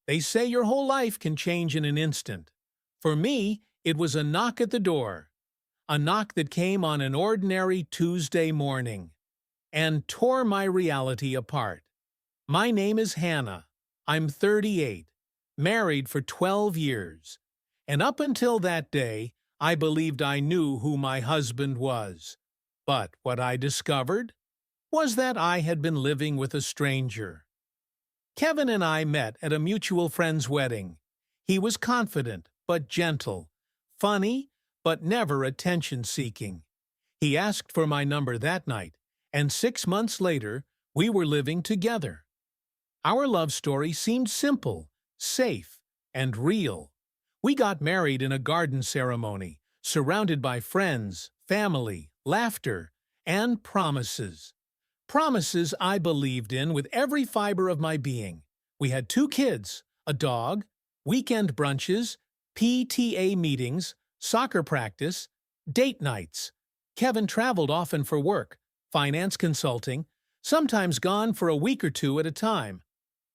They say your whole life can change in an instant. For me, it was a knock at the door. A knock that came on an ordinary Tuesday morning and tore my reality apart. My name is Hannah. I'm 38, married for 12 years. And up until that day, I believed I knew who my husband was. But what I discovered was that I had been living with a stranger. Kevin and I met at a mutual friend's wedding. He was confident but gentle, funny but never attention-seeking. He asked for my number that night, and 6 months later, we were living together. Our love story seemed simple, safe, and real. We got married in a garden ceremony, surrounded by friends, family, laughter, and promises. Promises I believed in with every fiber of my being. We had 2 kids, a dog, weekend brunches, PTA meetings, soccer practice, date nights. Kevin traveled often for work, finance consulting, sometimes gone for a week or 2 at a time.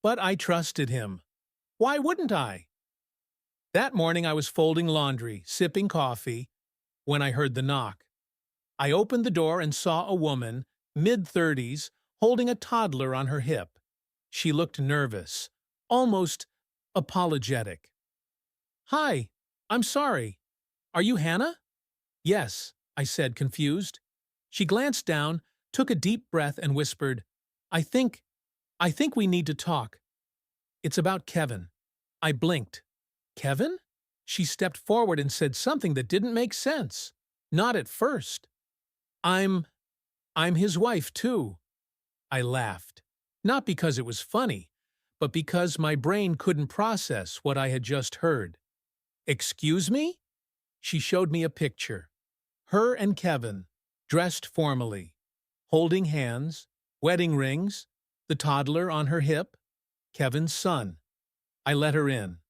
But I trusted him. Why wouldn't I? That morning I was folding laundry, sipping coffee, when I heard the knock. I opened the door and saw a woman, mid-30s, holding a toddler on her hip. She looked nervous, almost apologetic. "Hi, I'm sorry. Are you Hannah?" "Yes," I said, confused. She glanced down, took a deep breath, and whispered, I think we need to talk. It's about Kevin." I blinked. "Kevin?" She stepped forward and said something that didn't make sense. Not at first. I'm his wife, too." I laughed. Not because it was funny, but because my brain couldn't process what I had just heard. "Excuse me?" She showed me a picture. Her and Kevin, dressed formally, holding hands, wedding rings, the toddler on her hip, Kevin's son. I let her in.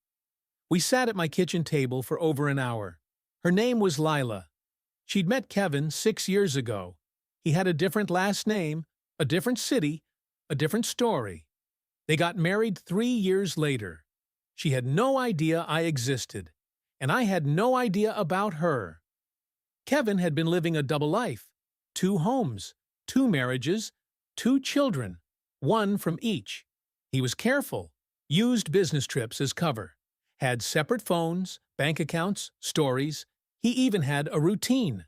We sat at my kitchen table for over an hour. Her name was Lila. She'd met Kevin 6 years ago. He had a different last name, a different city, a different story. They got married 3 years later. She had no idea I existed, and I had no idea about her. Kevin had been living a double life, 2 homes, 2 marriages, 2 children, 1 from each. He was careful, used business trips as cover, had separate phones, bank accounts, stories. He even had a routine.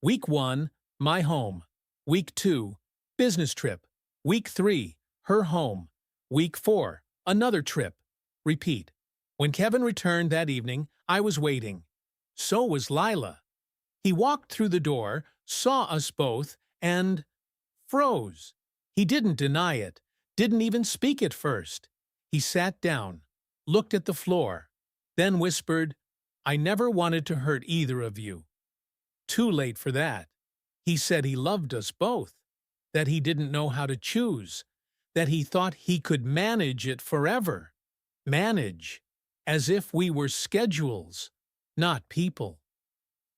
Week 1, my home. Week 2, business trip. Week 3, her home. Week 4, another trip. Repeat. When Kevin returned that evening, I was waiting. So was Lila. He walked through the door, saw us both, and froze. He didn't deny it, didn't even speak at first. He sat down, looked at the floor, then whispered, "I never wanted to hurt either of you." Too late for that. He said he loved us both, that he didn't know how to choose, that he thought he could manage it forever. Manage, as if we were schedules, not people.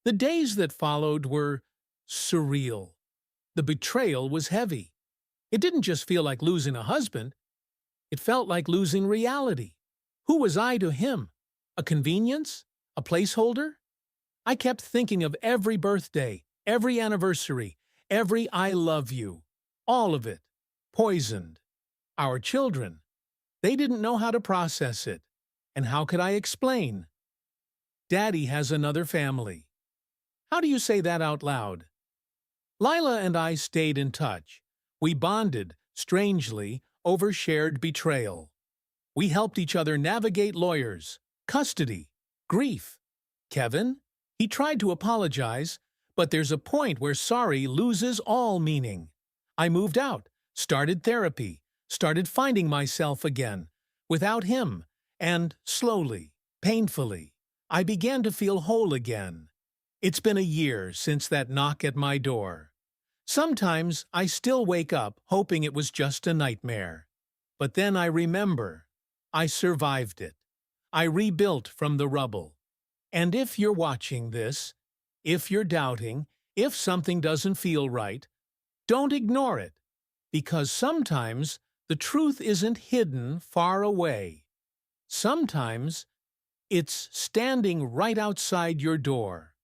The days that followed were surreal. The betrayal was heavy. It didn't just feel like losing a husband. It felt like losing reality. Who was I to him? A convenience? A placeholder? I kept thinking of every birthday, every anniversary, every I love you. All of it. Poisoned. Our children. They didn't know how to process it. And how could I explain? Daddy has another family. How do you say that out loud? Lila and I stayed in touch. We bonded, strangely, over shared betrayal. We helped each other navigate lawyers, custody, grief. Kevin? He tried to apologize, but there's a point where sorry loses all meaning. I moved out, started therapy, started finding myself again, without him, and slowly, painfully, I began to feel whole again. It's been a year since that knock at my door. Sometimes I still wake up hoping it was just a nightmare. But then I remember. I survived it. I rebuilt from the rubble. And if you're watching this, if you're doubting, if something doesn't feel right, don't ignore it, because sometimes the truth isn't hidden far away. Sometimes it's standing right outside your door.